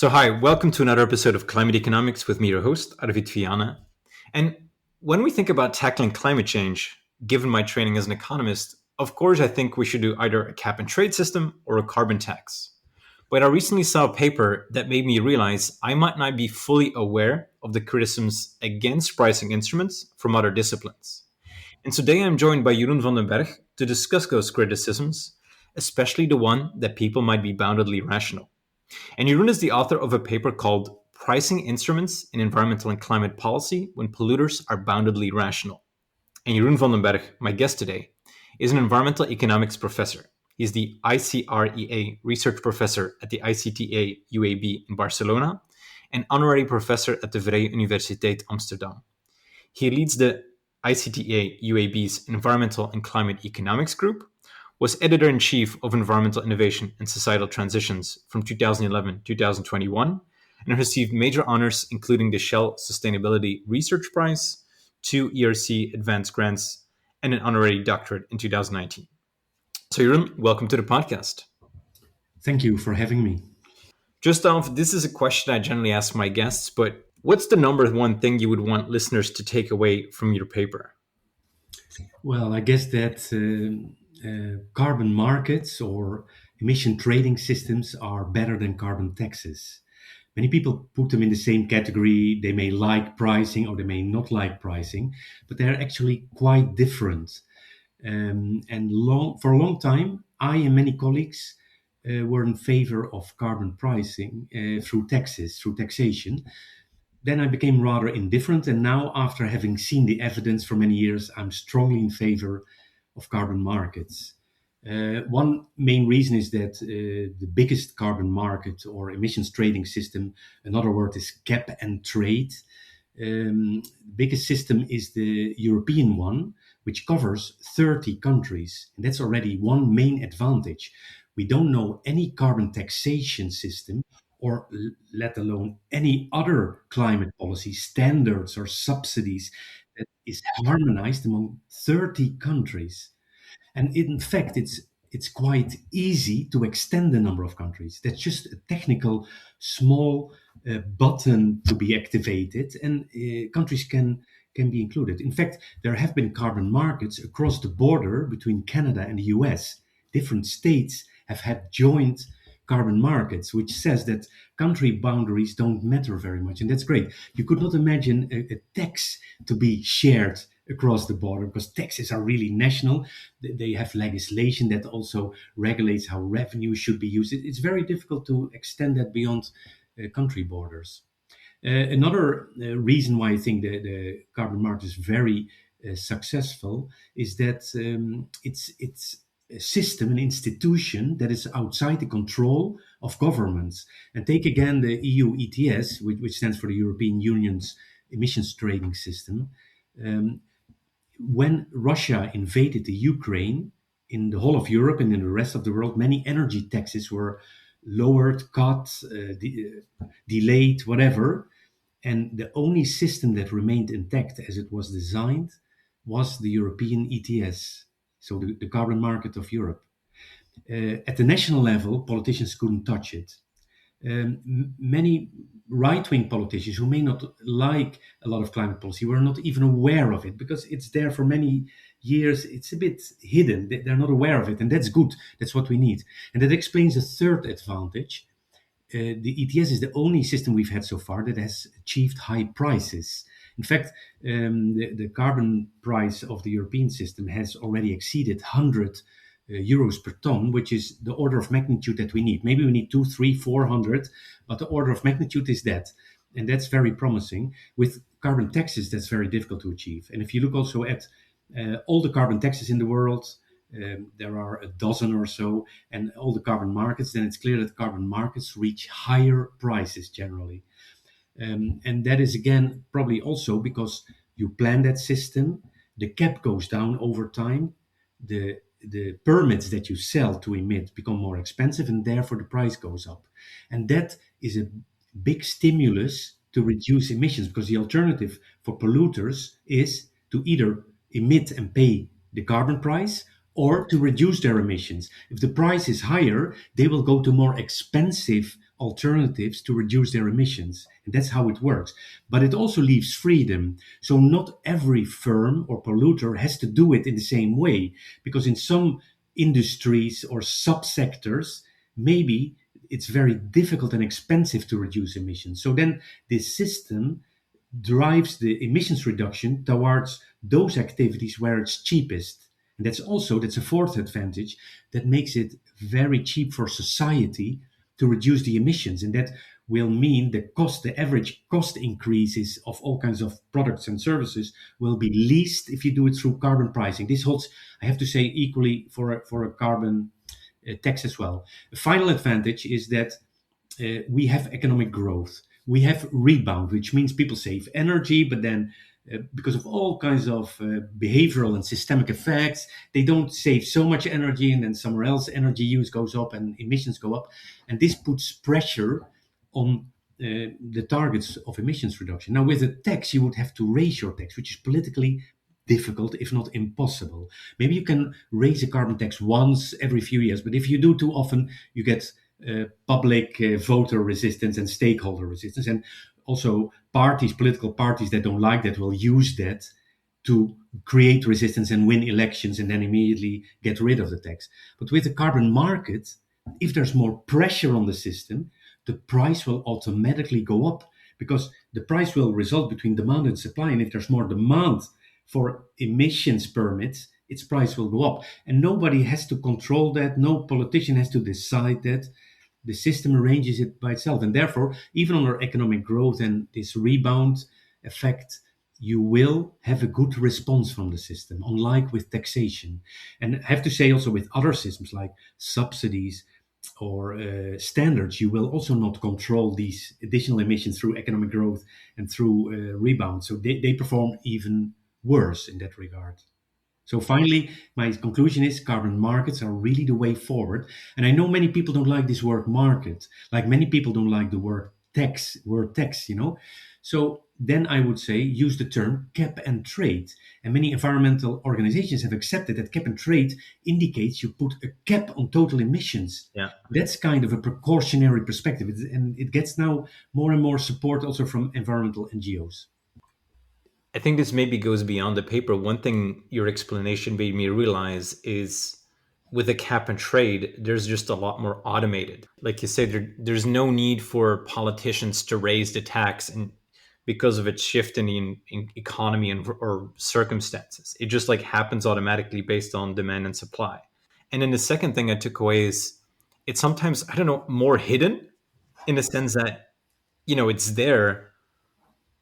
Hi, welcome to another episode of Climate Economics with me, your host, Arvid Viana. And when we think about tackling climate change, given my training as an economist, of course, I think we should do either a cap and trade system or a carbon tax. But I recently saw a paper that made me realize I might not be fully aware of the criticisms against pricing instruments from other disciplines. And today I'm joined by Jeroen van den Bergh to discuss those criticisms, especially the one that people might be boundedly rational. And Jeroen is the author of a paper called Pricing Instruments in Environmental and Climate Policy When Polluters Are Boundedly Rational. And Jeroen van den Bergh, my guest today, is an environmental economics professor. He's the ICREA Research Professor at the ICTA-UAB in Barcelona and honorary professor at the Vrije Universiteit Amsterdam. He leads the ICTA-UAB's Environmental and Climate Economics Group, was editor-in-chief of Environmental Innovation and Societal Transitions from 2011 to 2021, and received major honors including the Shell Sustainability Research Prize, 2 ERC Advanced Grants, and an honorary doctorate in 2019. So Jeroen, welcome to the podcast. Thank you for having me. Just off, this is a question I generally ask my guests, but what's the number one thing you would want listeners to take away from your paper? Well, I guess that carbon markets or emission trading systems are better than carbon taxes. Many people put them in the same category. They may like pricing or they may not like pricing, but they're actually quite different. For a long time, I and many colleagues were in favor of carbon pricing through taxation. Then I became rather indifferent, and now, after having seen the evidence for many years, I'm strongly in favor of carbon markets. One main reason is that the biggest carbon market or emissions trading system, another word is cap and trade. The biggest system is the European one, which covers 30 countries. And that's already one main advantage. We don't know any carbon taxation system or let alone any other climate policy standards or subsidies that is harmonized among 30 countries. And in fact, it's quite easy to extend the number of countries. That's just a technical small button to be activated, and countries can be included. In fact, there have been carbon markets across the border between Canada and the US. Different states have had joint carbon markets, which says that country boundaries don't matter very much. And that's great. You could not imagine a tax to be shared across the border because taxes are really national. They have legislation that also regulates how revenue should be used. It's very difficult to extend that beyond country borders. Another reason why I think the carbon market is very successful is that it's a system, an institution that is outside the control of governments. And take again the EU ETS, which stands for the European Union's emissions trading system. When Russia invaded the Ukraine, in the whole of Europe and in the rest of the world, many energy taxes were lowered, cut, delayed, whatever. And the only system that remained intact as it was designed was the European ETS, so the carbon market of Europe. At the national level, politicians couldn't touch it. Many right-wing politicians who may not like a lot of climate policy were not even aware of it because it's there for many years. It's a bit hidden. They're not aware of it, and that's good. That's what we need. And that explains a third advantage. The ETS is the only system we've had so far that has achieved high prices. In fact, the carbon price of the European system has already exceeded 100 euros per ton, which is the order of magnitude that we need. Maybe we need 2, 3, 400, but the order of magnitude is that. And that's very promising. With carbon taxes, that's very difficult to achieve. And if you look also at all the carbon taxes in the world, there are a dozen or so, and all the carbon markets, then it's clear that carbon markets reach higher prices generally. And that is, again, probably also because you plan that system, the cap goes down over time, the permits that you sell to emit become more expensive, and therefore the price goes up. And that is a big stimulus to reduce emissions, because the alternative for polluters is to either emit and pay the carbon price or to reduce their emissions. If the price is higher, they will go to more expensive alternatives to reduce their emissions. And that's how it works. But it also leaves freedom. So not every firm or polluter has to do it in the same way, because in some industries or subsectors, maybe it's very difficult and expensive to reduce emissions. So then this system drives the emissions reduction towards those activities where it's cheapest. And that's a fourth advantage that makes it very cheap for society to reduce the emissions. And that will mean the average cost increases of all kinds of products and services will be least if you do it through carbon pricing. This holds, I have to say, equally for a carbon tax as well. The final advantage is that we have economic growth. We have rebound, which means people save energy, but then because of all kinds of behavioral and systemic effects, they don't save so much energy, and then somewhere else energy use goes up and emissions go up. And this puts pressure on the targets of emissions reduction. Now, with a tax, you would have to raise your tax, which is politically difficult, if not impossible. Maybe you can raise a carbon tax once every few years, but if you do too often, you get public voter resistance and stakeholder resistance. And also political parties that don't like that will use that to create resistance and win elections and then immediately get rid of the tax. But with the carbon market, if there's more pressure on the system, the price will automatically go up, because the price will result between demand and supply. And if there's more demand for emissions permits, its price will go up. And nobody has to control that. No politician has to decide that. The system arranges it by itself. And therefore, even under economic growth and this rebound effect, you will have a good response from the system, unlike with taxation. And I have to say also with other systems like subsidies or standards, you will also not control these additional emissions through economic growth and through rebound. So they perform even worse in that regard. So finally, my conclusion is carbon markets are really the way forward. And I know many people don't like this word market, like many people don't like the word tax, So then I would say use the term cap and trade. And many environmental organizations have accepted that cap and trade indicates you put a cap on total emissions. Yeah. That's kind of a precautionary perspective. And it gets now more and more support also from environmental NGOs. I think this maybe goes beyond the paper. One thing your explanation made me realize is with a cap and trade, there's just a lot more automated. Like you said, there's no need for politicians to raise the tax and because of its shift in economy and or circumstances. It just like happens automatically based on demand and supply. And then the second thing I took away is it's sometimes, I don't know, more hidden in the sense that, it's there,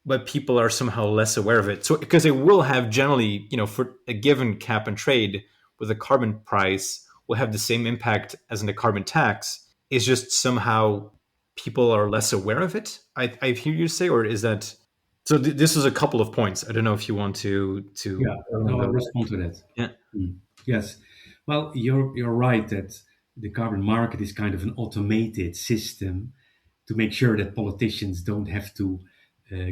but people are somehow less aware of it. So because it will have generally, for a given cap and trade with a carbon price will have the same impact as in the carbon tax. It's just somehow people are less aware of it. I hear you say, or is that so? This is a couple of points. I don't know if you want to. Yeah, no, I'll respond to that. Yeah. Yes. Well, you're right that the carbon market is kind of an automated system to make sure that politicians don't have to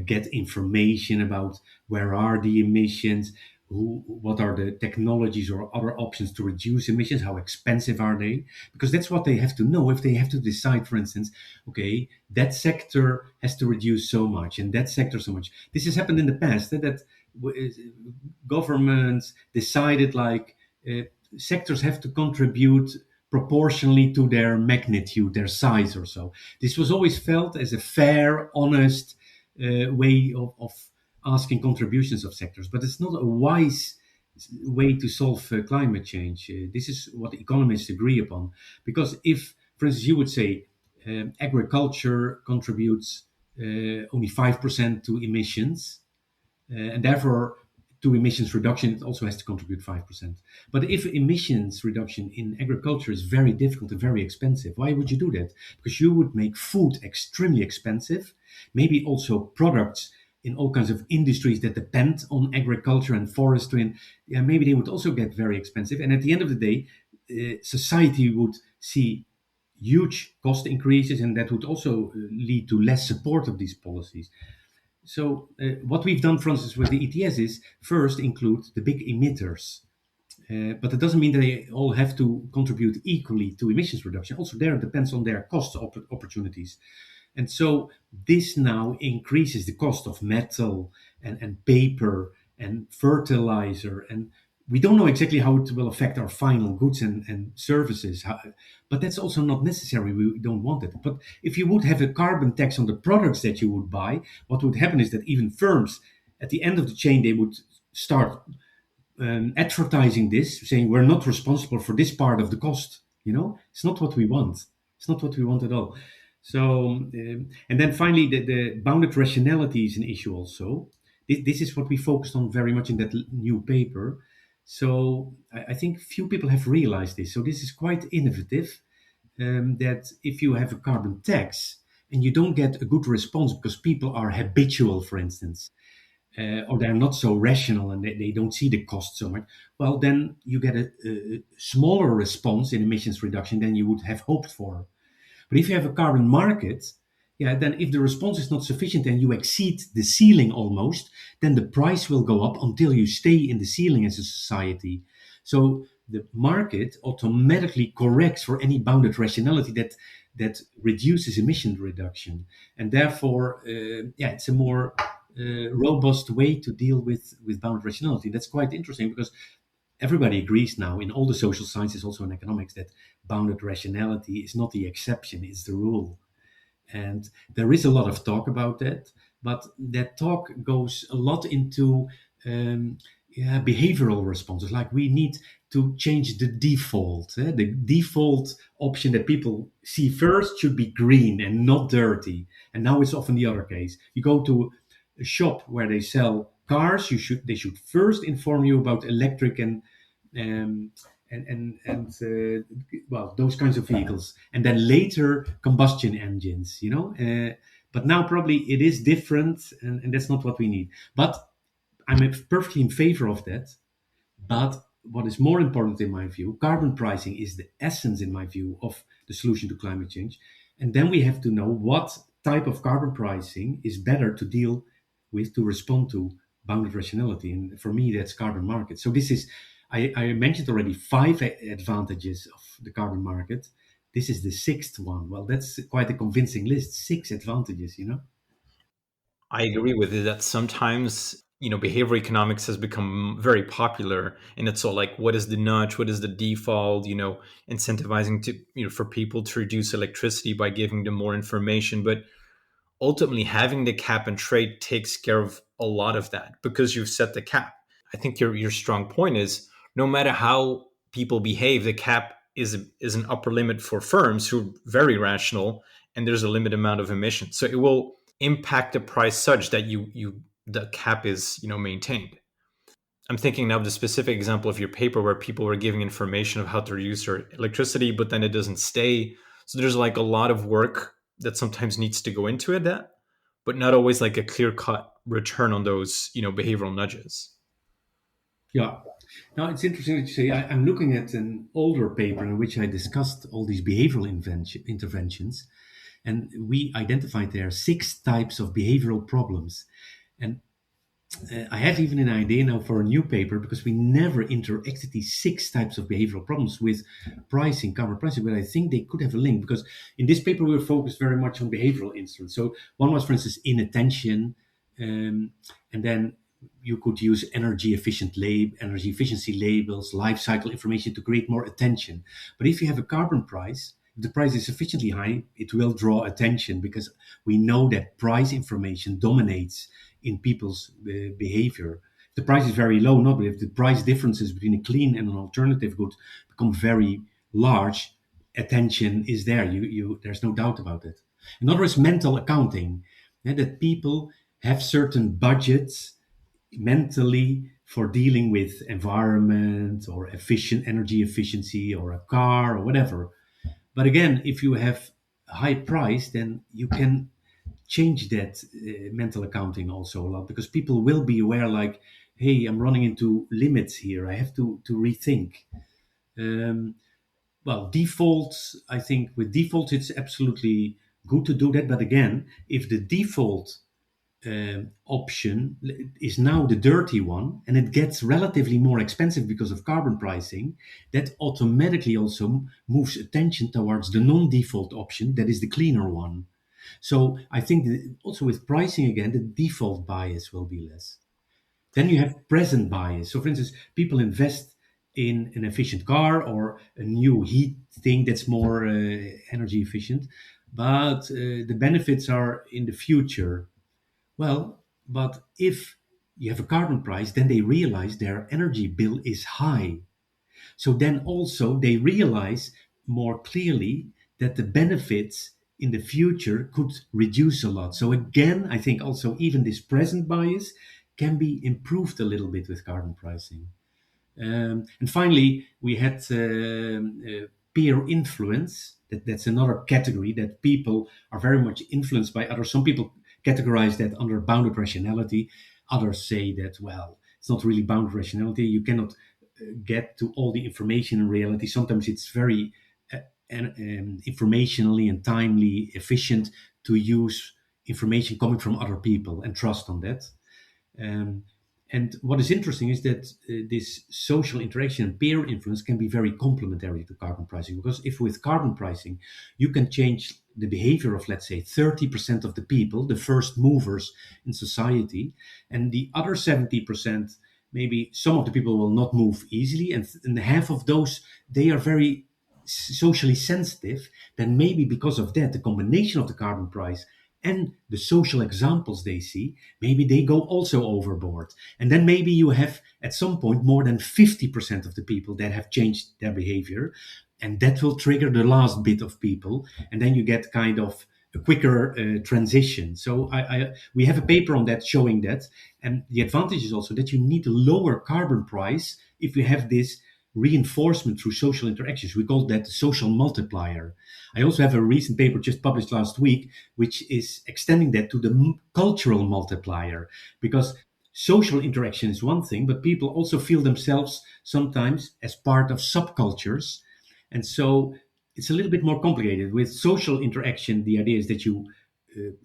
get information about where are the emissions, what are the technologies or other options to reduce emissions, how expensive are they? Because that's what they have to know if they have to decide, for instance, okay, that sector has to reduce so much and that sector so much. This has happened in the past, that governments decided like sectors have to contribute proportionally to their magnitude, their size or so. This was always felt as a fair, honest way of asking contributions of sectors, but it's not a wise way to solve climate change. This is what economists agree upon. Because if, for instance, you would say agriculture contributes only 5% to emissions, and therefore to emissions reduction, it also has to contribute 5%. But if emissions reduction in agriculture is very difficult and very expensive, why would you do that? Because you would make food extremely expensive, maybe also products in all kinds of industries that depend on agriculture and forestry, and maybe they would also get very expensive. And at the end of the day, society would see huge cost increases, and that would also lead to less support of these policies. So what we've done, for instance, with the ETS is first include the big emitters. But it doesn't mean they all have to contribute equally to emissions reduction. Also, there it depends on their cost opportunities. And so this now increases the cost of metal and paper and fertilizer. And we don't know exactly how it will affect our final goods and services. But that's also not necessary. We don't want it. But if you would have a carbon tax on the products that you would buy, what would happen is that even firms at the end of the chain, they would start advertising this, saying we're not responsible for this part of the cost. It's not what we want. It's not what we want at all. So, and then finally, the bounded rationality is an issue also. This is what we focused on very much in that new paper. So I think few people have realized this. So this is quite innovative. That if you have a carbon tax and you don't get a good response because people are habitual, for instance, or they're not so rational and they don't see the cost so much, well, then you get a smaller response in emissions reduction than you would have hoped for. But if you have a carbon market, yeah, then if the response is not sufficient and you exceed the ceiling almost, then the price will go up until you stay in the ceiling as a society. So the market automatically corrects for any bounded rationality that reduces emission reduction, and therefore, yeah, it's a more robust way to deal with bounded rationality. That's quite interesting because everybody agrees now in all the social sciences, also in economics, that bounded rationality is not the exception, it's the rule. And there is a lot of talk about that, but that talk goes a lot into yeah, behavioral responses. Like we need to change the default. The default option that people see first should be green and not dirty. And now it's often the other case. You go to a shop where they sell cars. They should first inform you about electric um, well, those kinds of vehicles, and then later combustion engines. But now probably it is different, and that's not what we need. But I'm perfectly in favor of that. But what is more important in my view, carbon pricing is the essence, in my view, of the solution to climate change. And then we have to know what type of carbon pricing is better to deal with, to respond to bounded rationality. And for me, that's carbon market. So this is, I mentioned already five advantages of the carbon market. This is the sixth one. Well, that's quite a convincing list. Six advantages. I agree with you that sometimes, behavioral economics has become very popular, and it's all like, what is the nudge? What is the default? Incentivizing to, for people to reduce electricity by giving them more information. But ultimately, having the cap and trade takes care of a lot of that because you've set the cap. I think your strong point is no matter how people behave, the cap is an upper limit for firms who are very rational, and there's a limited amount of emissions. So it will impact the price such that the cap is maintained. I'm thinking now of the specific example of your paper where people were giving information of how to reduce their electricity, but then it doesn't stay. So there's like a lot of work that sometimes needs to go into it, but not always like a clear cut return on those behavioral nudges. Yeah. Now it's interesting that you say I'm looking at an older paper in which I discussed all these behavioral interventions, and we identified there six types of behavioral problems. And I have even an idea now for a new paper because we never interacted these six types of behavioral problems with pricing, carbon pricing, but I think they could have a link because in this paper we were focused very much on behavioral instruments. So one was, for instance, inattention, and then you could use energy efficiency labels, life cycle information to create more attention. But if you have a carbon price, if the price is sufficiently high, it will draw attention because we know that price information dominates in people's behavior. If the price is very low, not, but if the price differences between a clean and an alternative good become very large, attention is there. There's no doubt about it. Another is mental accounting, that people have certain budgets mentally for dealing with environment or efficient energy efficiency or a car or whatever. But again, if you have a high price, then you can change that mental accounting also a lot because people will be aware, like, hey, I'm running into limits here. I have to rethink. Um, well, defaults, I think with defaults, it's absolutely good to do that. But again, if the default option is now the dirty one, and it gets relatively more expensive because of carbon pricing, that automatically also moves attention towards the non-default option, that is the cleaner one. So I think that also with pricing again, the default bias will be less. Then you have present bias. So, for instance, people invest in an efficient car or a new heat thing that's more energy efficient, but the benefits are in the future. Well, but if you have a carbon price, then they realize their energy bill is high. So then also they realize more clearly that the benefits in the future could reduce a lot. So again, I think also even this present bias can be improved a little bit with carbon pricing. And finally, we had peer influence. That's another category that people are very much influenced by others. Some people categorize that under bounded rationality. Others say that, well, it's not really bounded rationality. You cannot get to all the information in reality. Sometimes it's very informationally and timely efficient to use information coming from other people and trust on that. Um, and what is interesting is that this social interaction and peer influence can be very complementary to carbon pricing. Because if with carbon pricing, you can change the behavior of, let's say, 30% of the people, the first movers in society, and the other 70%, maybe some of the people will not move easily, and half of those, they are very socially sensitive, then maybe because of that, the combination of the carbon price and the social examples they see, maybe they go also overboard. And then maybe you have at some point more than 50% of the people that have changed their behavior. And that will trigger the last bit of people. And then you get kind of a quicker transition. So we have a paper on that showing that. And the advantage is also that you need a lower carbon price if you have this reinforcement through social interactions. We call that the social multiplier. I also have a recent paper just published last week, which is extending that to the cultural multiplier, because social interaction is one thing, but people also feel themselves sometimes as part of subcultures. And so it's a little bit more complicated. With social interaction, the idea is that you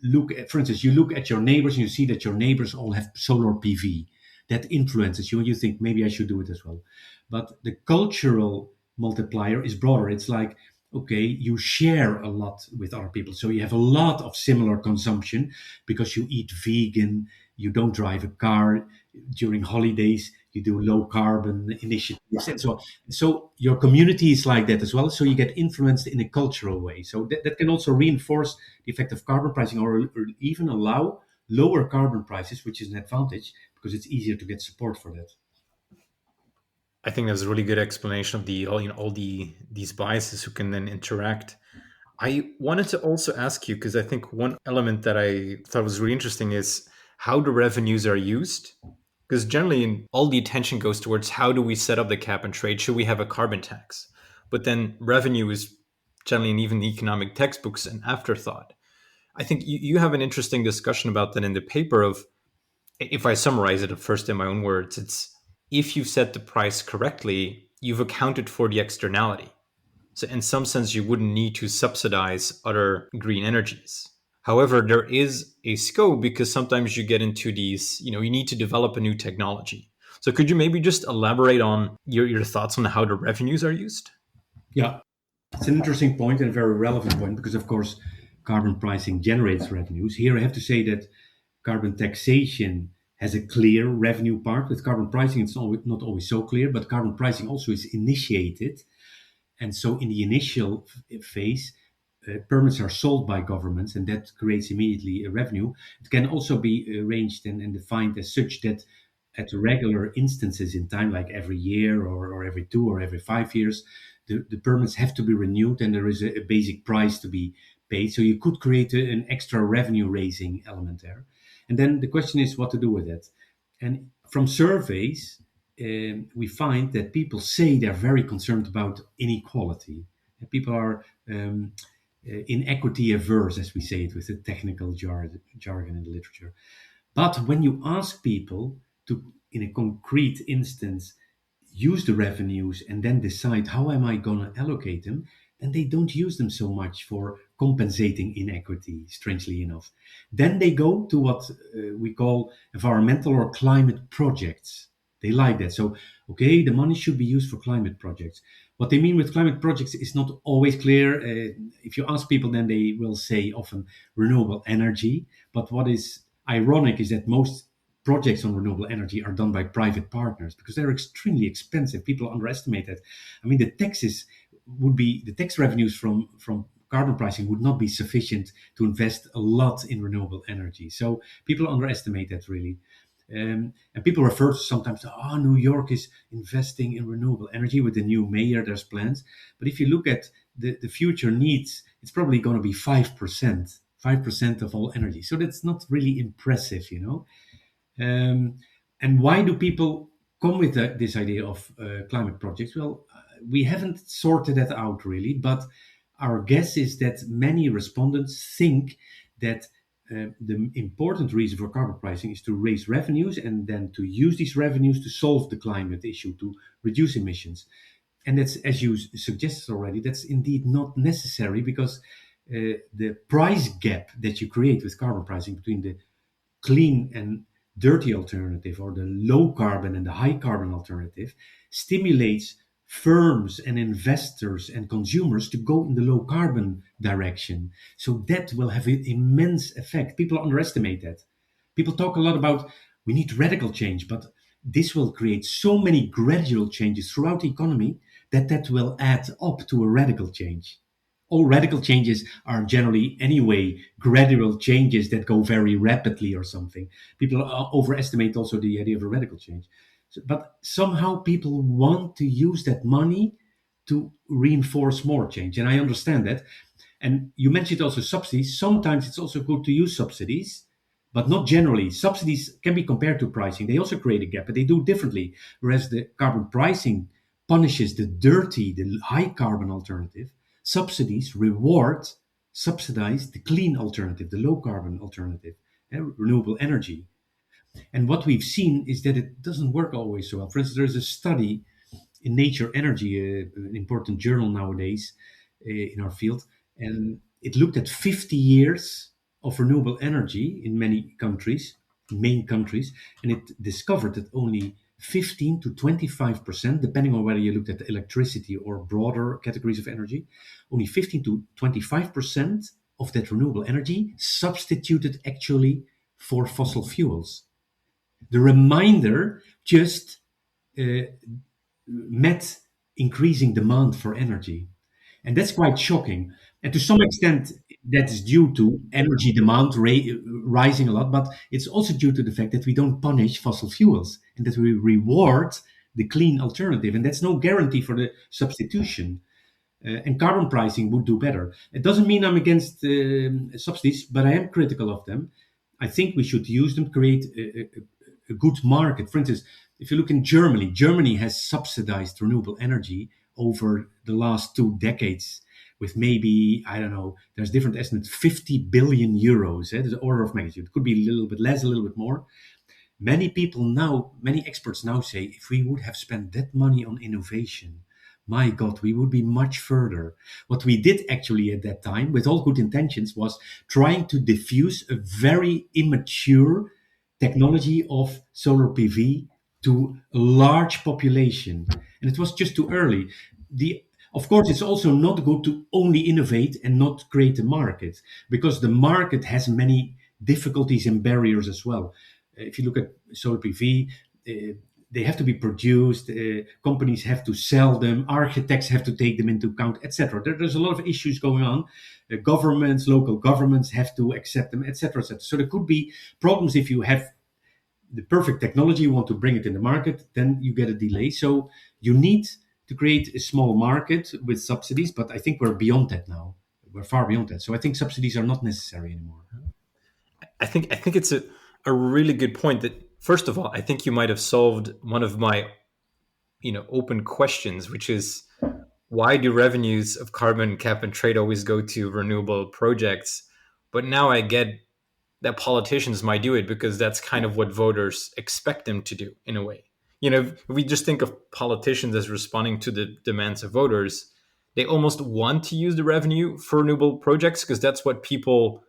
look at, for instance, you look at your neighbors and you see that your neighbors all have solar PV. That influences you, and you think maybe I should do it as well. But the cultural multiplier is broader. It's like, okay, you share a lot with other people. So you have a lot of similar consumption because you eat vegan, you don't drive a car during holidays, you do low carbon initiatives, and so on. So your community is like that as well. So you get influenced in a cultural way. So that can also reinforce the effect of carbon pricing, or even allow lower carbon prices, which is an advantage because it's easier to get support for that. I think that's a really good explanation of the all the these biases who can then interact. I wanted to also ask you, because I think one element that I thought was really interesting is how the revenues are used. Because generally, all the attention goes towards how do we set up the cap and trade? Should we have a carbon tax? But then revenue is generally, and even the economic textbooks, an afterthought. I think you have an interesting discussion about that in the paper of, if I summarize it at first in my own words, it's if you set the price correctly, you've accounted for the externality. So in some sense, you wouldn't need to subsidize other green energies. However, there is a scope because sometimes you get into these, you need to develop a new technology. So could you maybe just elaborate on your thoughts on how the revenues are used? Yeah, it's an interesting point and a very relevant point because, of course, carbon pricing generates revenues. Here, I have to say that carbon taxation has a clear revenue part. With carbon pricing, it's not always so clear, but carbon pricing also is initiated. And so, in the initial phase, permits are sold by governments, and that creates immediately a revenue. It can also be arranged and defined as such that at regular instances in time, like every year or every 2 or every 5 years, the permits have to be renewed and there is a basic price to be paid. So you could create an extra revenue raising element there. And then the question is what to do with it. And from surveys, we find that people say they're very concerned about inequality. And people are inequity averse, as we say it with the technical jargon in the literature. But when you ask people to, in a concrete instance, use the revenues and then decide how am I going to allocate them, and they don't use them so much for compensating inequity, strangely enough. Then they go to what we call environmental or climate projects. They like that. So, okay, the money should be used for climate projects. What they mean with climate projects is not always clear. If you ask people, then they will say often renewable energy. But what is ironic is that most projects on renewable energy are done by private partners because they're extremely expensive. People underestimate that. I mean, the tax revenues from carbon pricing would not be sufficient to invest a lot in renewable energy. So people underestimate that really. And people refer to sometimes, oh, New York is investing in renewable energy with the new mayor, there's plans. But if you look at the future needs, it's probably going to be 5% of all energy. So that's not really impressive, you know. Um, and why do people come with this idea of climate projects? Well, we haven't sorted that out really, but our guess is that many respondents think that the important reason for carbon pricing is to raise revenues and then to use these revenues to solve the climate issue, to reduce emissions. And that's, as you suggested already, that's indeed not necessary because the price gap that you create with carbon pricing between the clean and dirty alternative or the low carbon and the high carbon alternative stimulates firms and investors and consumers to go in the low carbon direction. So that will have an immense effect. People underestimate that. People talk a lot about we need radical change, but this will create so many gradual changes throughout the economy that will add up to a radical change. All radical changes are generally anyway gradual changes that go very rapidly or something. People overestimate also the idea of a radical change. But somehow people want to use that money to reinforce more change. And I understand that. And you mentioned also subsidies. Sometimes it's also good to use subsidies, but not generally. Subsidies can be compared to pricing. They also create a gap, but they do differently. Whereas the carbon pricing punishes the dirty, the high carbon alternative, subsidies subsidize the clean alternative, the low carbon alternative, renewable energy. And what we've seen is that it doesn't work always so well. For instance, there's a study in Nature Energy, an important journal nowadays in our field, and it looked at 50 years of renewable energy in many countries, main countries, and it discovered that only 15 to 25%, depending on whether you looked at electricity or broader categories of energy, only 15 to 25% of that renewable energy substituted actually for fossil fuels. The remainder just uh, met increasing demand for energy. And that's quite shocking. And to some extent, that is due to energy demand rising a lot, but it's also due to the fact that we don't punish fossil fuels and that we reward the clean alternative. And that's no guarantee for the substitution. And carbon pricing would do better. It doesn't mean I'm against subsidies, but I am critical of them. I think we should use them to create a good market. For instance, if you look in Germany, Germany has subsidized renewable energy over the last 2 decades with maybe, I don't know, there's different estimates, 50 billion euros. There's an order of magnitude. It could be a little bit less, a little bit more. Many experts now say if we would have spent that money on innovation, my God, we would be much further. What we did actually at that time, with all good intentions, was trying to diffuse a very immature technology of solar PV to a large population. And it was just too early. Of course, it's also not good to only innovate and not create a market because the market has many difficulties and barriers as well. If you look at solar PV, they have to be produced, companies have to sell them, architects have to take them into account, etc. There's a lot of issues going on. Governments, local governments have to accept them, etc., etc. So there could be problems if you have the perfect technology, you want to bring it in the market, then you get a delay. So you need to create a small market with subsidies, but I think we're beyond that now. We're far beyond that. So I think subsidies are not necessary anymore. I think it's a really good point that first of all, I think you might have solved one of my open questions, which is why do revenues of carbon cap and trade always go to renewable projects? But now I get that politicians might do it because that's kind of what voters expect them to do in a way. If we just think of politicians as responding to the demands of voters, they almost want to use the revenue for renewable projects because that's what people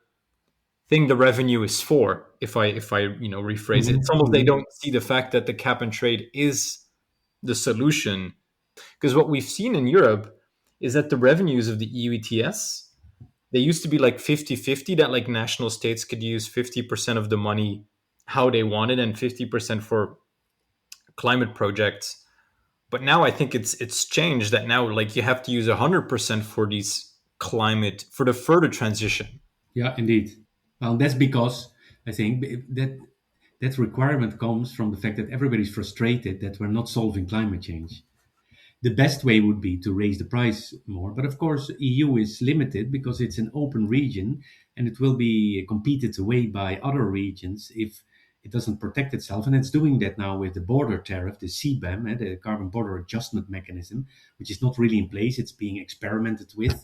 think the revenue is for. If I rephrase it, it's Mhm, almost they mhm. don't see the fact that the cap and trade is the solution. Because what we've seen in Europe is that the revenues of the EU ETS, they used to be like 50-50, that like national states could use 50% of the money how they wanted and 50% for climate projects. But now I think it's changed that now like you have to use 100% for these climate for the further transition. Yeah, indeed. Well, that's because I think that requirement comes from the fact that everybody's frustrated that we're not solving climate change. The best way would be to raise the price more, but of course, EU is limited because it's an open region and it will be competed away by other regions if it doesn't protect itself. And it's doing that now with the border tariff, the CBAM, the Carbon Border Adjustment Mechanism, which is not really in place. It's being experimented with.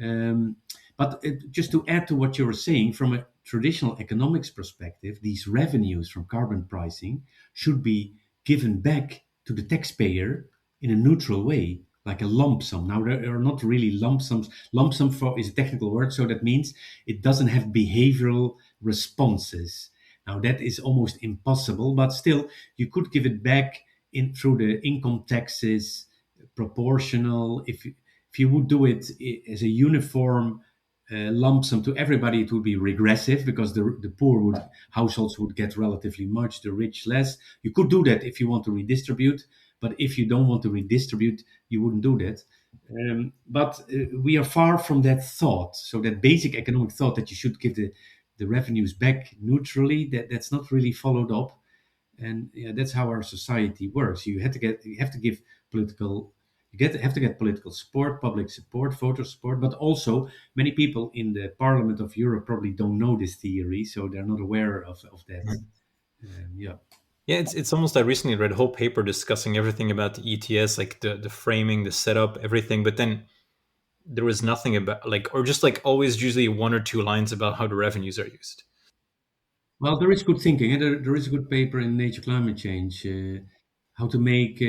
Um, but just to add to what you were saying, from a traditional economics perspective, these revenues from carbon pricing should be given back to the taxpayer in a neutral way, like a lump sum. Now, there are not really lump sums. Lump sum for, is a technical word, so that means it doesn't have behavioral responses. Now, that is almost impossible, but still, you could give it back in through the income taxes, proportional. If you would do it as a uniform lump sum to everybody, it would be regressive because the poor would households would get relatively much, the rich less. You could do that if you want to redistribute, but if you don't want to redistribute, you wouldn't do that. But we are far from that thought. So that basic economic thought that you should give the revenues back neutrally, that's not really followed up. And yeah, that's how our society works. You have to give political have to get political support, public support, voter support, but also many people in the Parliament of Europe probably don't know this theory, so they're not aware of that. Yeah. Yeah, it's almost I recently read a whole paper discussing everything about the ETS, like the framing, the setup, everything. But then there was nothing about like, or just like always, usually one or two lines about how the revenues are used. Well, there is good thinking. There is a good paper in Nature Climate Change, how to make.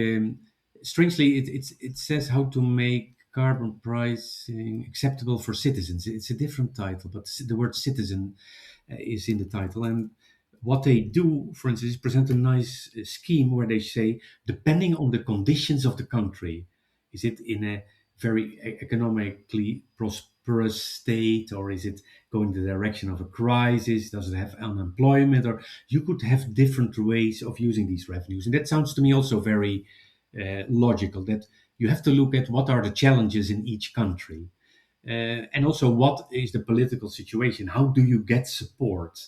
Strangely, it says how to make carbon pricing acceptable for citizens. It's a different title, but the word citizen is in the title. And what they do, for instance, is present a nice scheme where they say, depending on the conditions of the country, is it in a very economically prosperous state, or is it going the direction of a crisis? Does it have unemployment? Or you could have different ways of using these revenues. And that sounds to me also very logical, that you have to look at what are the challenges in each country. And also, what is the political situation? How do you get support?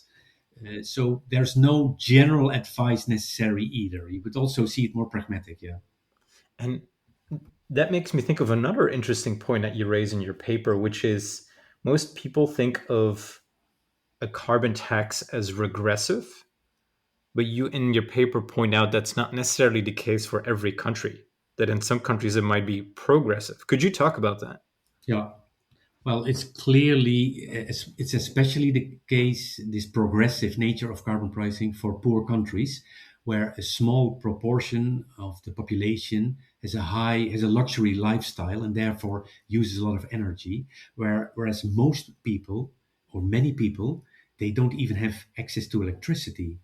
So there's no general advice necessary either. You could also see it more pragmatic, yeah. And that makes me think of another interesting point that you raise in your paper, which is most people think of a carbon tax as regressive, but you in your paper point out that's not necessarily the case for every country, that in some countries it might be progressive. Could you talk about that? Yeah. Well, it's clearly, it's especially the case, this progressive nature of carbon pricing for poor countries, where a small proportion of the population has a luxury lifestyle and therefore uses a lot of energy, whereas most people, or many people, they don't even have access to electricity.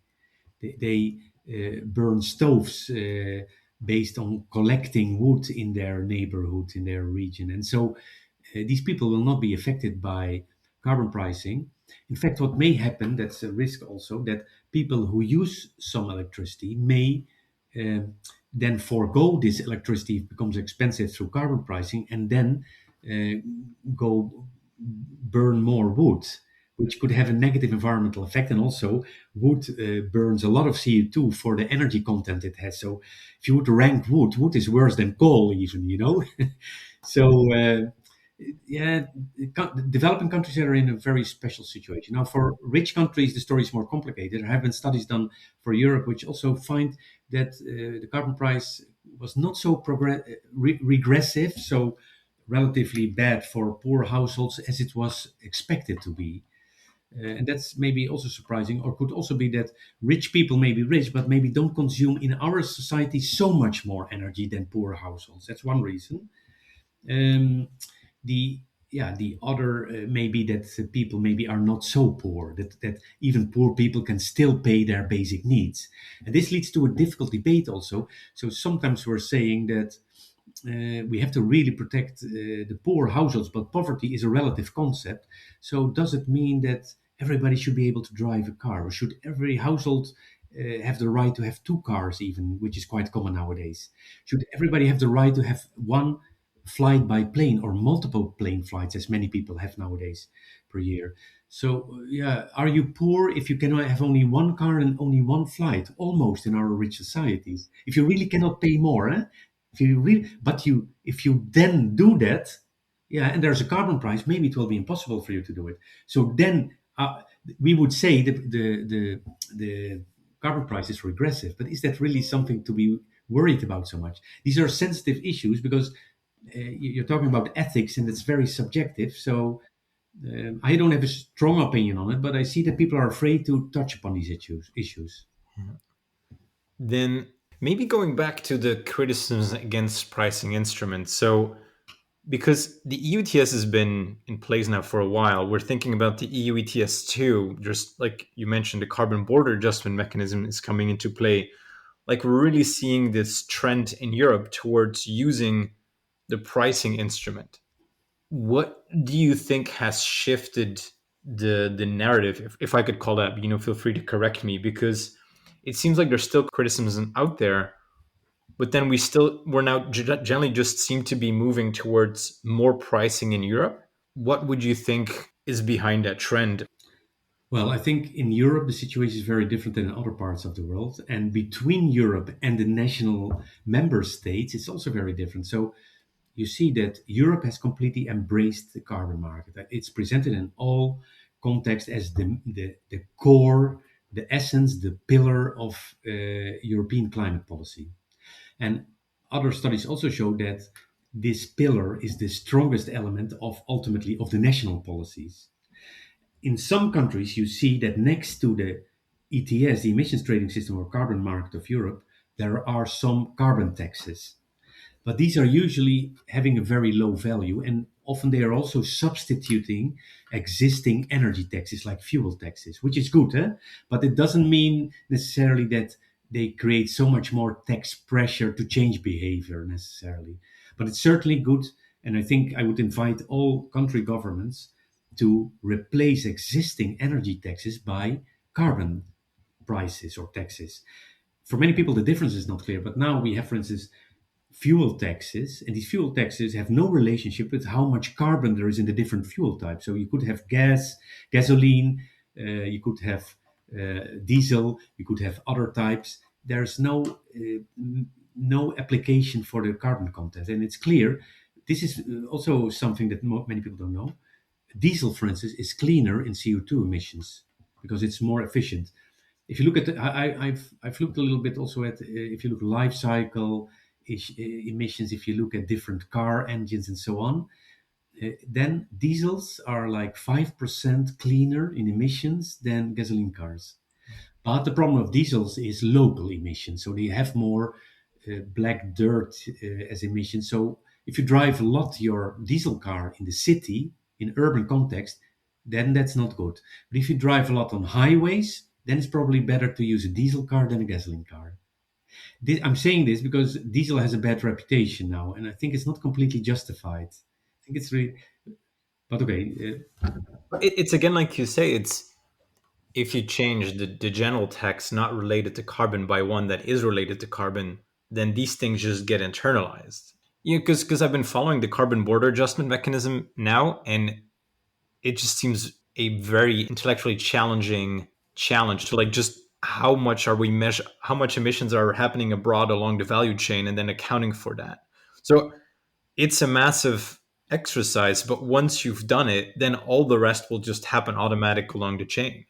They burn stoves based on collecting wood in their neighborhood, in their region. And so these people will not be affected by carbon pricing. In fact, what may happen, that's a risk also, that people who use some electricity may um then forego this electricity if it becomes expensive through carbon pricing, and then uh, go burn more wood, which could have a negative environmental effect. And also, wood burns a lot of CO2 for the energy content it has. So, if you would rank wood, wood is worse than coal, even, you know? So, yeah, developing countries are in a very special situation. Now, for rich countries, the story is more complicated. There have been studies done for Europe which also find that the carbon price was not so regressive, so relatively bad for poor households as it was expected to be. And that's maybe also surprising, or could also be that rich people may be rich, but maybe don't consume in our society so much more energy than poor households. That's one reason. Um, the the other may be that people maybe are not so poor, that even poor people can still pay their basic needs, and this leads to a difficult debate also. So sometimes we're saying that we have to really protect the poor households, but poverty is a relative concept. So does it mean that everybody should be able to drive a car, or should every household have the right to have two cars, even, which is quite common nowadays? Should everybody have the right to have one flight by plane or multiple plane flights, as many people have nowadays per year? So, are you poor if you cannot have only one car and only one flight? Almost in our rich societies, if you really cannot pay more, eh? If you really, but you, if you then do that, and there's a carbon price, maybe it will be impossible for you to do it. So then we would say the carbon price is regressive, but is that really something to be worried about so much? These are sensitive issues because you're talking about ethics and it's very subjective. So I don't have a strong opinion on it, but I see that people are afraid to touch upon these issues. Then maybe going back to the criticisms against pricing instruments. So because the EU ETS has been in place now for a while, we're thinking about the EU ETS too. Just like you mentioned, the carbon border adjustment mechanism is coming into play. Like we're really seeing this trend in Europe towards using the pricing instrument. What do you think has shifted the narrative, if I could call that? Feel free to correct me, because it seems like there's still criticism out there, but then we're now generally just seem to be moving towards more pricing in Europe. What would you think is behind that trend? Well, I think in Europe the situation is very different than in other parts of the world, and between Europe and the national member states, it's also very different. So you see that Europe has completely embraced the carbon market. It's presented in all contexts as the core, the essence, the pillar of European climate policy. And other studies also show that this pillar is the strongest element of ultimately of the national policies. In some countries, you see that next to the ETS, the emissions trading system or carbon market of Europe, there are some carbon taxes. But these are usually having a very low value, and often they are also substituting existing energy taxes like fuel taxes, which is good, eh? But it doesn't mean necessarily that they create so much more tax pressure to change behavior necessarily. But it's certainly good, and I think I would invite all country governments to replace existing energy taxes by carbon prices or taxes. For many people, the difference is not clear, but now we have, for instance, fuel taxes, and these fuel taxes have no relationship with how much carbon there is in the different fuel types. So you could have gasoline, you could have diesel, you could have other types. There's no application for the carbon content, and it's clear. This is also something that many people don't know. Diesel, for instance, is cleaner in CO2 emissions because it's more efficient. If you look at I've looked a little bit also at if you look life cycle emissions, if you look at different car engines and so on, then diesels are like 5% cleaner in emissions than gasoline cars. But the problem of diesels is local emissions, so they have more black dirt as emissions. So if you drive a lot your diesel car in the city, in urban context, then that's not good. But if you drive a lot on highways, then it's probably better to use a diesel car than a gasoline car. I'm saying this because diesel has a bad reputation now, and I think it's not completely justified. I think it's really, but okay. It's again, like you say, it's if you change the general tax not related to carbon by one that is related to carbon, then these things just get internalized. Because I've been following the carbon border adjustment mechanism now, and it just seems a very intellectually challenging challenge to like just how much emissions are happening abroad along the value chain and then accounting for that. So it's a massive exercise, but once you've done it, then all the rest will just happen automatic along the chain,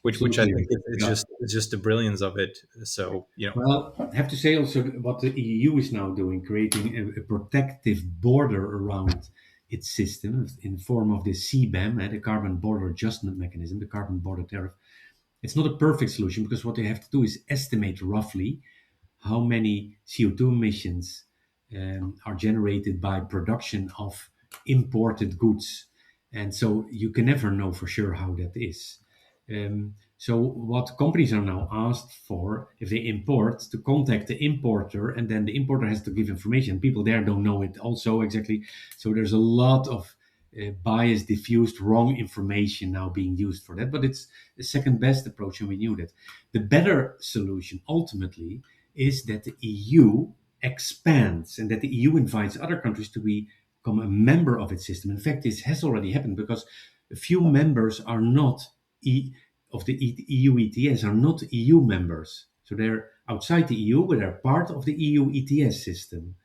which I think Absolutely. is Yeah. just the brilliance of it. So Well, I have to say also what the EU is now doing, creating a protective border around its system in form of the CBAM, the Carbon Border Adjustment Mechanism, the Carbon Border Tariff. It's not a perfect solution because what they have to do is estimate roughly how many CO2 emissions are generated by production of imported goods. And so you can never know for sure how that is. So what companies are now asked for, if they import, to contact the importer, and then the importer has to give information. People there don't know it also exactly. So there's a lot of biased, diffused, wrong information now being used for that. But it's the second best approach, and we knew that. The better solution ultimately is that the EU expands and that the EU invites other countries to become a member of its system. In fact, this has already happened because a few members are not of the EU ETS are not EU members. So they're outside the EU, but they're part of the EU ETS system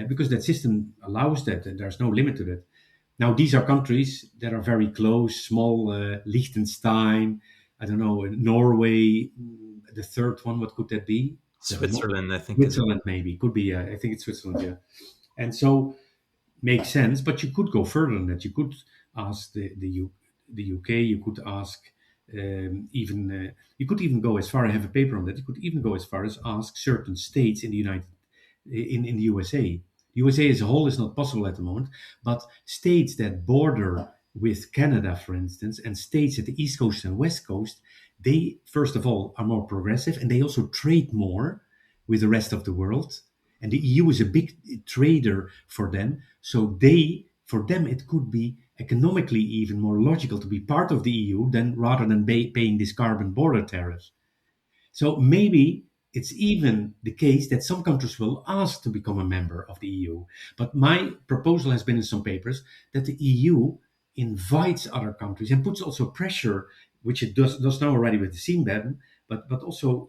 because that system allows that, and there's no limit to that. Now, these are countries that are very close, small, Liechtenstein, I don't know, Norway, the third one, what could that be? Switzerland, I think, is Switzerland, maybe. Could be, I think it's Switzerland, yeah. And so, makes sense, but you could go further than that. You could ask the UK, you could ask you could even go as far, I have a paper on that, you could even go as far as ask certain states in the in the USA. USA as a whole is not possible at the moment, but states that border with Canada, for instance, and states at the East Coast and West Coast, they, first of all, are more progressive and they also trade more with the rest of the world. And the EU is a big trader for them. So for them, it could be economically even more logical to be part of the EU than rather than paying this carbon border tariff. So maybe it's even the case that some countries will ask to become a member of the EU. But my proposal has been in some papers that the EU invites other countries and puts also pressure, which it does now already with the steam ban, but also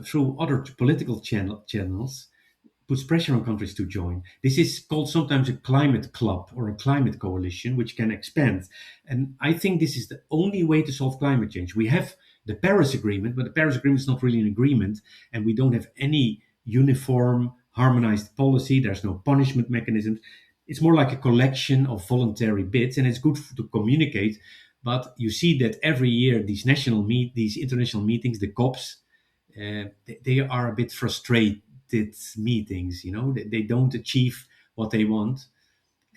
through other political channels, puts pressure on countries to join. This is called sometimes a climate club or a climate coalition, which can expand. And I think this is the only way to solve climate change. We have the Paris Agreement, but the Paris Agreement is not really an agreement, and we don't have any uniform, harmonized policy. There's no punishment mechanisms. It's more like a collection of voluntary bits, and it's good to communicate. But you see that every year these international meetings, the COPs, they are a bit frustrated meetings. They don't achieve what they want.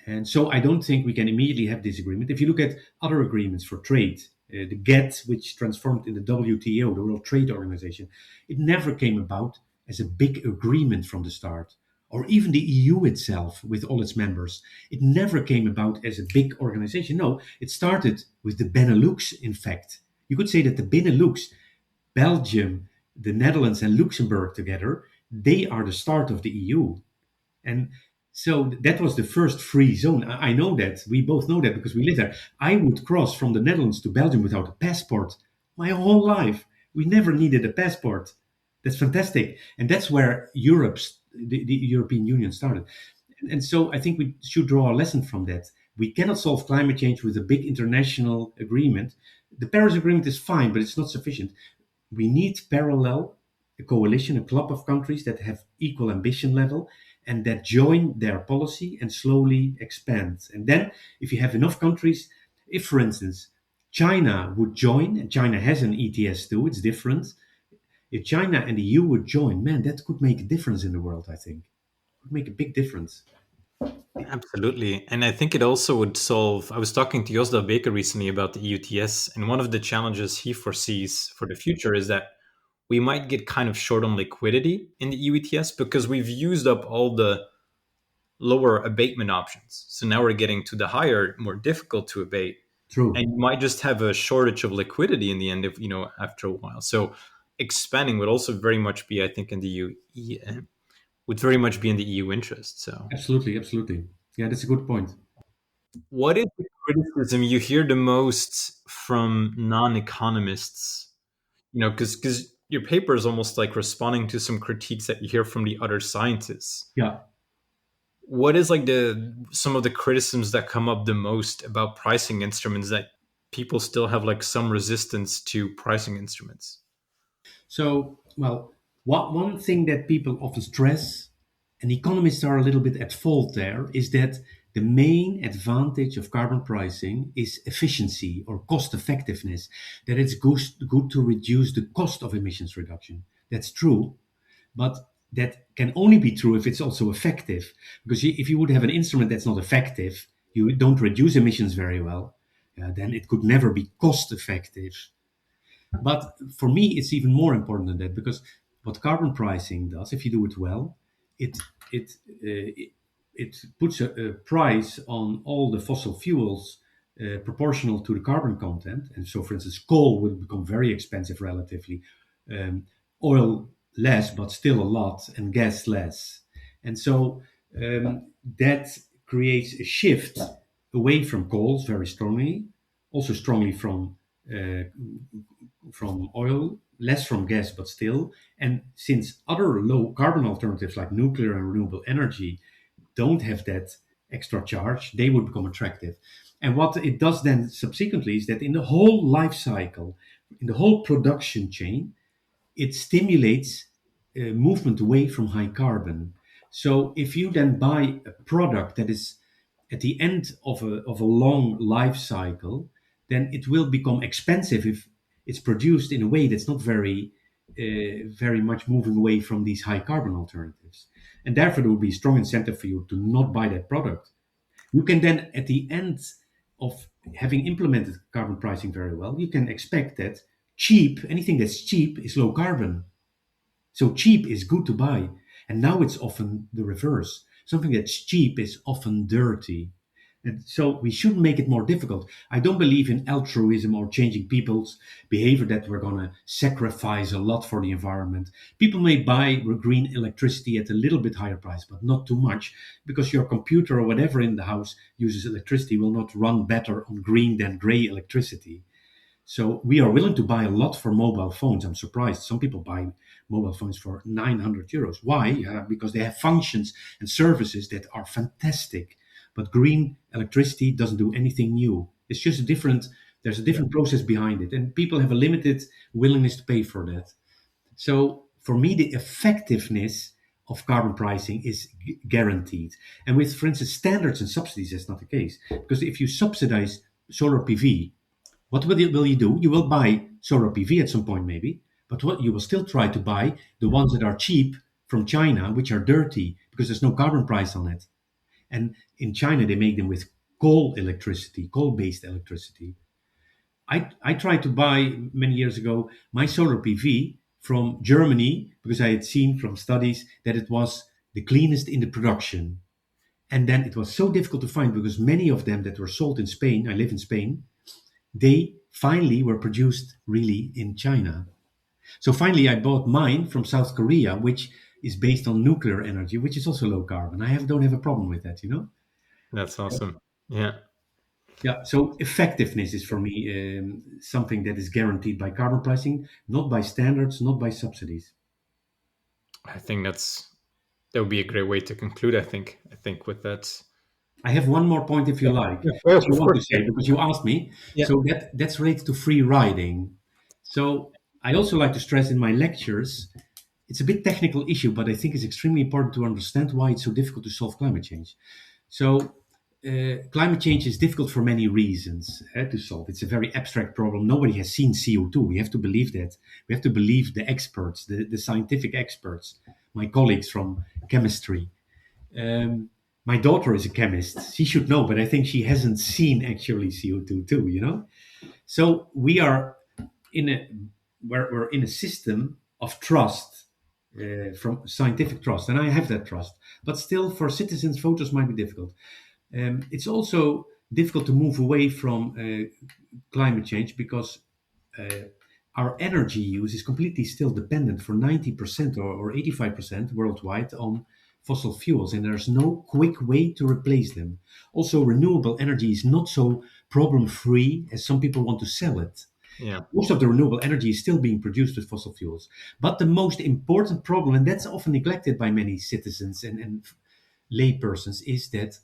And so I don't think we can immediately have this agreement. If you look at other agreements for trade, the GATT, which transformed in the WTO, the World Trade Organization, it never came about as a big agreement from the start. Or even the EU itself with all its members. It never came about as a big organization. No, it started with the Benelux, in fact. You could say that the Benelux, Belgium, the Netherlands, and Luxembourg together, they are the start of the EU. And so that was the first free zone. I know that. We both know that because we live there. I would cross from the Netherlands to Belgium without a passport my whole life. We never needed a passport. That's fantastic. And that's where the European Union started. And so I think we should draw a lesson from that. We cannot solve climate change with a big international agreement. The Paris Agreement is fine, but it's not sufficient. We need a coalition, a club of countries that have equal ambition level and that join their policy and slowly expand. And then, if you have enough countries, if, for instance, China would join, and China has an ETS too, it's different. If China and the EU would join, man, that could make a difference in the world, I think. It would make a big difference. absolutely. And I think it also would solve. I was talking to Josda Baker recently about the EUTS, and one of the challenges he foresees for the future is that we might get kind of short on liquidity in the EU ETS because we've used up all the lower abatement options. So now we're getting to the higher, more difficult to abate. True. And you might just have a shortage of liquidity in the end if, after a while. So expanding would also very much be, I think, in the EU, would very much be in the EU interest. So Absolutely, absolutely. Yeah, that's a good point. what is the criticism you hear the most from non-economists? Because your paper is almost like responding to some critiques that you hear from the other scientists. Yeah. What is like some of the criticisms that come up the most about pricing instruments that people still have like some resistance to pricing instruments? So, well, one thing that people often stress, and economists are a little bit at fault there, is that the main advantage of carbon pricing is efficiency or cost effectiveness, that it's good to reduce the cost of emissions reduction. That's true. But that can only be true if it's also effective. Because if you would have an instrument that's not effective, you don't reduce emissions very well, then it could never be cost effective. But for me, it's even more important than that, because what carbon pricing does, if you do it well, it it it, it puts a price on all the fossil fuels proportional to the carbon content. And so, for instance, coal will become very expensive relatively, oil less, but still a lot, and gas less. And so that creates a shift away from coals very strongly, also strongly uh, from oil, less from gas, but still. And since other low carbon alternatives like nuclear and renewable energy don't have that extra charge, they would become attractive. And what it does then subsequently is that in the whole life cycle, in the whole production chain, it stimulates movement away from high carbon. So if you then buy a product that is at the end of a long life cycle, then it will become expensive if it's produced in a way that's not very much moving away from these high carbon alternatives. And therefore, there will be a strong incentive for you to not buy that product. You can then, at the end of having implemented carbon pricing very well, you can expect that anything that's cheap is low carbon. So cheap is good to buy. And now it's often the reverse. Something that's cheap is often dirty. And so we shouldn't make it more difficult. I don't believe in altruism or changing people's behavior, that we're going to sacrifice a lot for the environment. People may buy green electricity at a little bit higher price, but not too much, because your computer or whatever in the house uses electricity will not run better on green than gray electricity. So we are willing to buy a lot for mobile phones. I'm surprised. Some people buy mobile phones for 900 euros. Why? Because they have functions and services that are fantastic. But green electricity doesn't do anything new. It's just there's a different process behind it. And people have a limited willingness to pay for that. So for me, the effectiveness of carbon pricing is guaranteed. And with, for instance, standards and subsidies, that's not the case. Because if you subsidize solar PV, what will you do? You will buy solar PV at some point, maybe, but what you will still try to buy the ones that are cheap from China, which are dirty because there's no carbon price on it. And in China, they make them with coal-based electricity. I tried to buy many years ago my solar PV from Germany because I had seen from studies that it was the cleanest in the production. And then it was so difficult to find because many of them that were sold in Spain, I live in Spain, they finally were produced really in China. So finally, I bought mine from South Korea, which is based on nuclear energy, which is also low carbon. Don't have a problem with that, you know? That's awesome. Yeah. Yeah. So effectiveness is for me something that is guaranteed by carbon pricing, not by standards, not by subsidies. I think that would be a great way to conclude. I think with that. I have one more point, if you Yeah, like, yeah, which I of want to course. say because you asked me. Yeah. So that's related to free riding. So I also like to stress in my lectures, it's a bit technical issue, but I think it's extremely important to understand why it's so difficult to solve climate change. So climate change is difficult for many reasons to solve. It's a very abstract problem. Nobody has seen CO2. We have to believe that. We have to believe the experts, the scientific experts, my colleagues from chemistry. Um, my daughter is a chemist. She should know, but I think she hasn't seen actually CO2 too, you know? So in a we're in a system of trust, from scientific trust, and I have that trust. But still, for citizens, voters might be difficult. It's also difficult to move away from climate change because uh, our energy use is completely still dependent for 90% or 85% worldwide on fossil fuels, and there's no quick way to replace them. Also, renewable energy is not so problem free as some people want to sell it. Yeah. Most of the renewable energy is still being produced with fossil fuels. But the most important problem, and that's often neglected by many citizens and laypersons, is that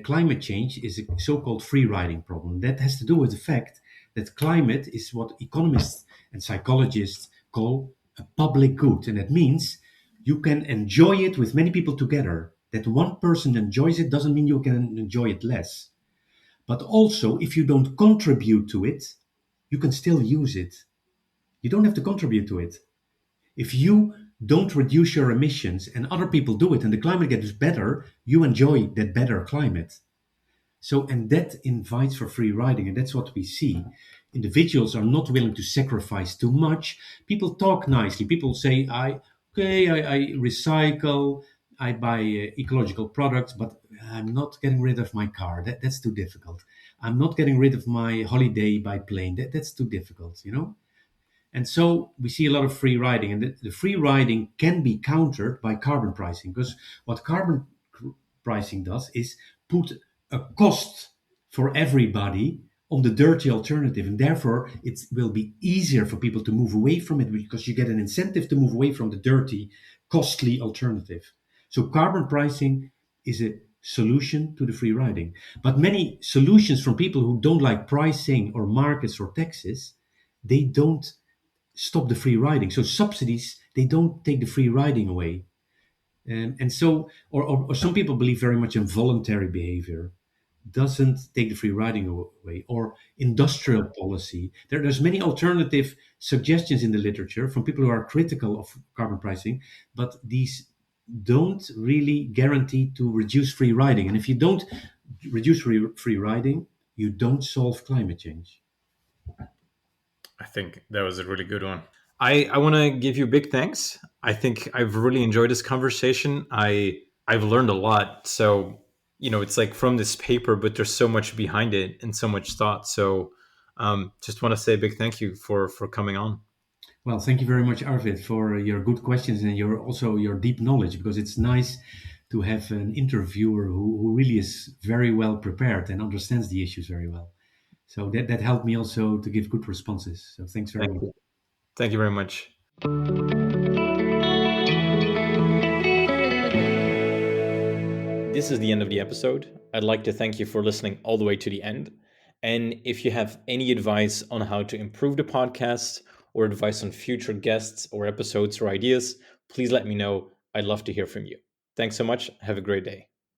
climate change is a so-called free riding problem. That has to do with the fact that climate is what economists and psychologists call a public good. And that means you can enjoy it with many people together. That one person enjoys it doesn't mean you can enjoy it less. But also, if you don't contribute to it, you can still use it. You don't have to contribute to it. If you don't reduce your emissions and other people do it and the climate gets better, you enjoy that better climate. So, and that invites for free riding, and that's what we see. Individuals are not willing to sacrifice too much. People talk nicely. People say, I recycle, I buy ecological products, but I'm not getting rid of my car. That's too difficult. I'm not getting rid of my holiday by plane. That's too difficult, you know? And so we see a lot of free riding, and the free riding can be countered by carbon pricing because what pricing does is put a cost for everybody on the dirty alternative, and therefore it will be easier for people to move away from it because you get an incentive to move away from the dirty, costly alternative. So carbon pricing is a solution to the free riding. But many solutions from people who don't like pricing or markets or taxes, they don't stop the free riding. So subsidies, they don't take the free riding away. And so, or some people believe very much in voluntary behavior doesn't take the free riding away, or industrial policy. There's many alternative suggestions in the literature from people who are critical of carbon pricing, but these don't really guarantee to reduce free riding. And if you don't reduce free riding, you don't solve climate change. I think that was a really good one. I want to give you big thanks. I think I've really enjoyed this conversation. I've learned a lot. So, it's like from this paper, but there's so much behind it and so much thought. So, just want to say a big thank you for coming on. Well, thank you very much, Arvid, for your good questions and your deep knowledge, because it's nice to have an interviewer who really is very well prepared and understands the issues very well. So that helped me also to give good responses. So thanks very Thank much. you. Thank you very much. This is the end of the episode. I'd like to thank you for listening all the way to the end. And if you have any advice on how to improve the podcast or advice on future guests or episodes or ideas, please let me know. I'd love to hear from you. Thanks so much. Have a great day.